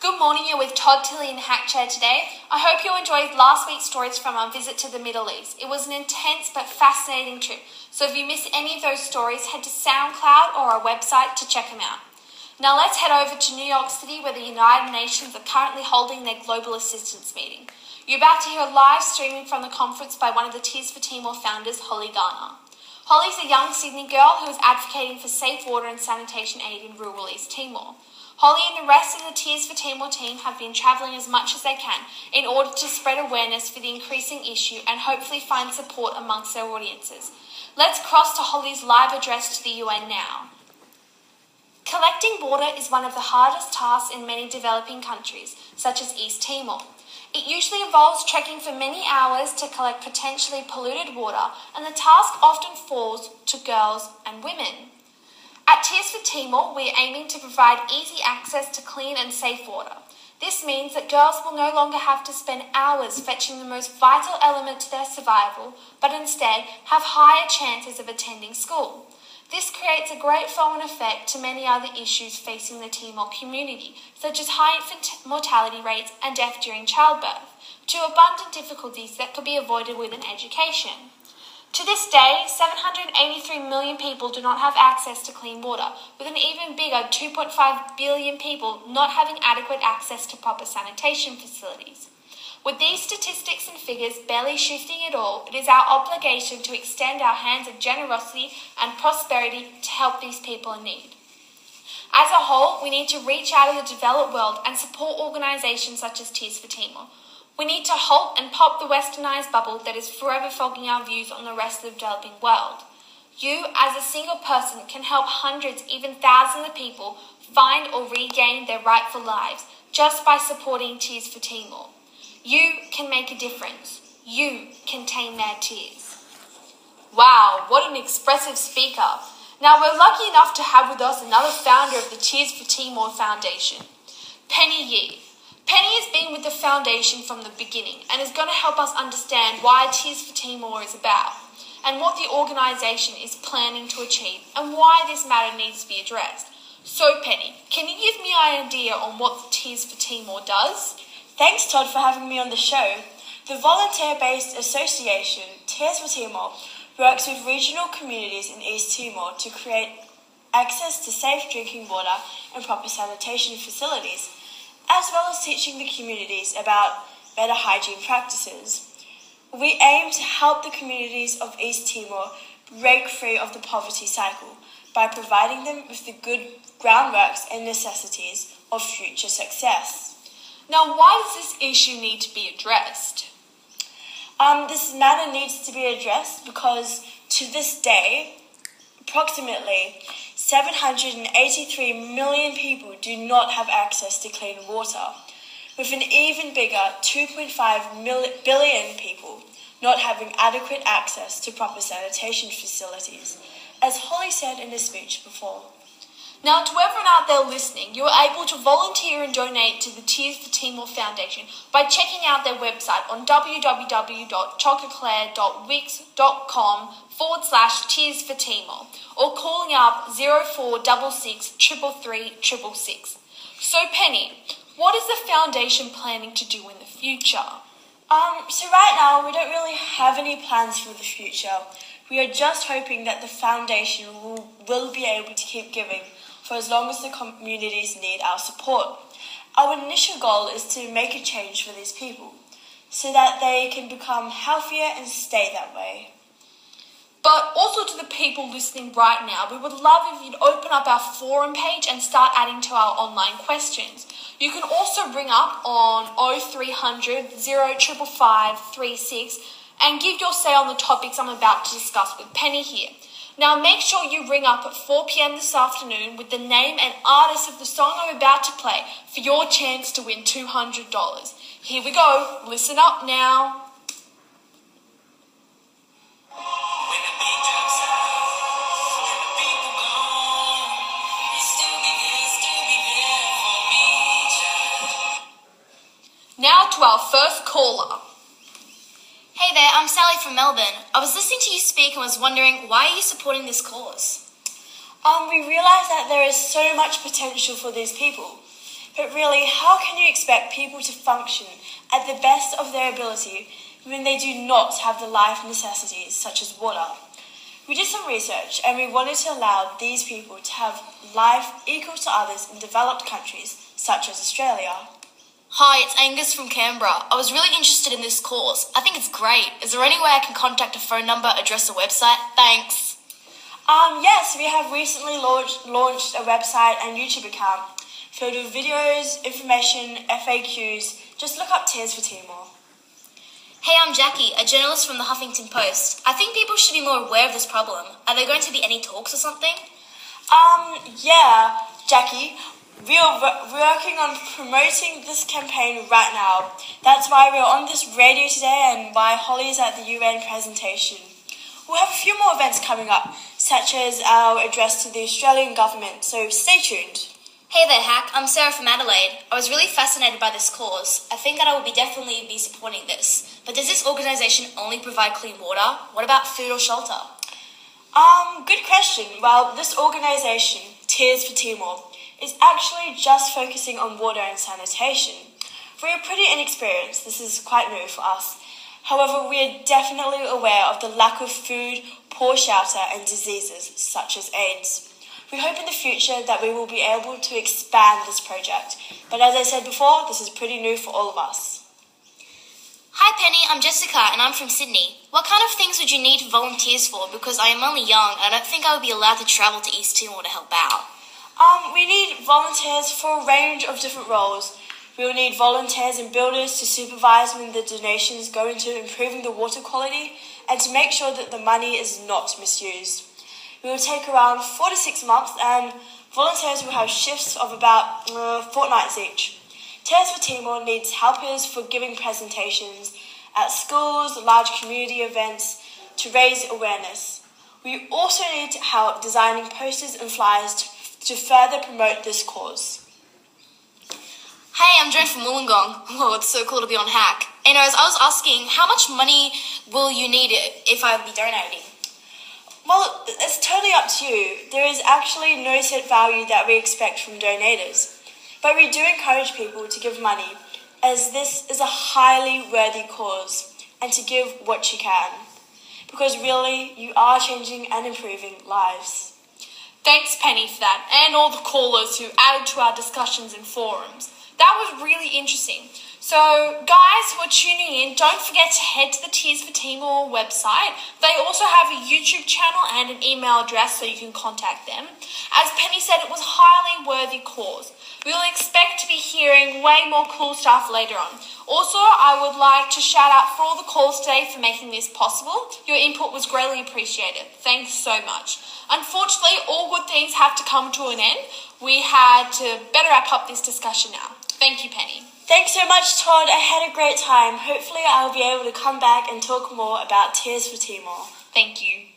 Good morning, you're with Todd, Tilly and Hackchair today. I hope you enjoyed last week's stories from our visit to the Middle East. It was an intense but fascinating trip, so if you missed any of those stories, head to SoundCloud or our website to check them out. Now let's head over to New York City, where the United Nations are currently holding their Global Assistance meeting. You're about to hear a live streaming from the conference by one of the Tears for Timor founders, Holly Garner. Holly's a young Sydney girl who is advocating for safe water and sanitation aid in rural East Timor. Holly and the rest of the Tears for Timor team have been travelling as much as they can in order to spread awareness for the increasing issue and hopefully find support amongst their audiences. Let's cross to Holly's live address to the UN now. Collecting water is one of the hardest tasks in many developing countries, such as East Timor. It usually involves trekking for many hours to collect potentially polluted water, and the task often falls to girls and women. At Tears for Timor, we are aiming to provide easy access to clean and safe water. This means that girls will no longer have to spend hours fetching the most vital element to their survival, but instead have higher chances of attending school. This creates a great flow-on effect to many other issues facing the Timor community, such as high infant mortality rates and death during childbirth, to abundant difficulties that could be avoided with an education. To this day, 783 million people do not have access to clean water, with an even bigger 2.5 billion people not having adequate access to proper sanitation facilities. With these statistics and figures barely shifting at all, it is our obligation to extend our hands of generosity and prosperity to help these people in need. As a whole, we need to reach out in the developed world and support organisations such as Tears for Timor. We need to halt and pop the westernised bubble that is forever fogging our views on the rest of the developing world. You, as a single person, can help hundreds, even thousands of people find or regain their rightful lives just by supporting Tears for Timor. You can make a difference. You can tame their tears. Wow, what an expressive speaker. Now we're lucky enough to have with us another founder of the Tears for Timor Foundation, Penny Yee. Penny has been with the foundation from the beginning and is going to help us understand why Tears for Timor is about and what the organisation is planning to achieve and why this matter needs to be addressed. So Penny, can you give me an idea on what Tears for Timor does? Thanks Todd for having me on the show. The volunteer-based association Tears for Timor works with regional communities in East Timor to create access to safe drinking water and proper sanitation facilities, as well as teaching the communities about better hygiene practices. We aim to help the communities of East Timor break free of the poverty cycle by providing them with the good groundworks and necessities of future success. Now, why does this issue need to be addressed? This matter needs to be addressed because to this day, approximately 783 million people do not have access to clean water, with an even bigger 2.5 billion people not having adequate access to proper sanitation facilities, as Holly said in her speech before. Now, to everyone out there listening, you are able to volunteer and donate to the Tears for Timor Foundation by checking out their website on www.chococlair.wix.com/Tears for Timor or calling up 0466 333 666. So Penny, what is the foundation planning to do in the future? So right now we don't really have any plans for the future. We are just hoping that the foundation will be able to keep giving for as long as the communities need our support. Our initial goal is to make a change for these people so that they can become healthier and stay that way. But also to the people listening right now, we would love if you'd open up our forum page and start adding to our online questions. You can also ring up on 0300 0555 36 and give your say on the topics I'm about to discuss with Penny here. Now make sure you ring up at 4 p.m. this afternoon with the name and artist of the song I'm about to play for your chance to win $200. Here we go, listen up now. Now to our first caller. Hey there, I'm Sally from Melbourne. I was listening to you speak and was wondering, why are you supporting this cause? We realise that there is so much potential for these people. But really, how can you expect people to function at the best of their ability when they do not have the life necessities such as water? We did some research and we wanted to allow these people to have life equal to others in developed countries such as Australia. Hi, it's Angus from Canberra. I was really interested in this course. I think it's great. Is there any way I can contact a phone number, address, or website? Thanks. Yes, we have recently launched a website and YouTube account filled with videos, information, FAQs. Just look up Tears for Timor. Hey, I'm Jackie, a journalist from the Huffington Post. I think people should be more aware of this problem. Are there going to be any talks or something? Yeah, Jackie. We are working on promoting this campaign right now. That's why we're on this radio today and why Holly's at the UN presentation. We'll have a few more events coming up, such as our address to the Australian government, so stay tuned. Hey there, Hack. I'm Sarah from Adelaide. I was really fascinated by this cause. I think that I will definitely be supporting this. But does this organisation only provide clean water? What about food or shelter? Good question. Well, this organisation, Tears for Timor, is actually just focusing on water and sanitation. We are pretty inexperienced. This is quite new for us. However, we are definitely aware of the lack of food, poor shelter, and diseases such as AIDS. We hope in the future that we will be able to expand this project. But as I said before, this is pretty new for all of us. Hi Penny, I'm Jessica and I'm from Sydney. What kind of things would you need volunteers for? Because I am only young and I don't think I would be allowed to travel to East Timor to help out. We need volunteers for a range of different roles. We will need volunteers and builders to supervise when the donations go into improving the water quality and to make sure that the money is not misused. We will take around 4 to 6 months and volunteers will have shifts of about fortnights each. Tears for Timor needs helpers for giving presentations at schools, large community events to raise awareness. We also need help designing posters and flyers to further promote this cause. Hey, I'm Joan from Wollongong. Oh, it's so cool to be on Hack. Anyways, I was asking, how much money will you need if I be donating? Well, it's totally up to you. There is actually no set value that we expect from donators. But we do encourage people to give money, as this is a highly worthy cause, and to give what you can. Because really, you are changing and improving lives. Thanks, Penny, for that, and all the callers who added to our discussions and forums. That was really interesting. So, guys who are tuning in, don't forget to head to the Tears for Timor website. They also have a YouTube channel and an email address so you can contact them. As Penny said, it was a highly worthy cause. We will expect to be hearing way more cool stuff later on. Also, I would like to shout out for all the calls today for making this possible. Your input was greatly appreciated. Thanks so much. Unfortunately, all good things have to come to an end. We had to better wrap up this discussion now. Thank you, Penny. Thanks so much, Todd. I had a great time. Hopefully I'll be able to come back and talk more about Tears for Timor. Thank you.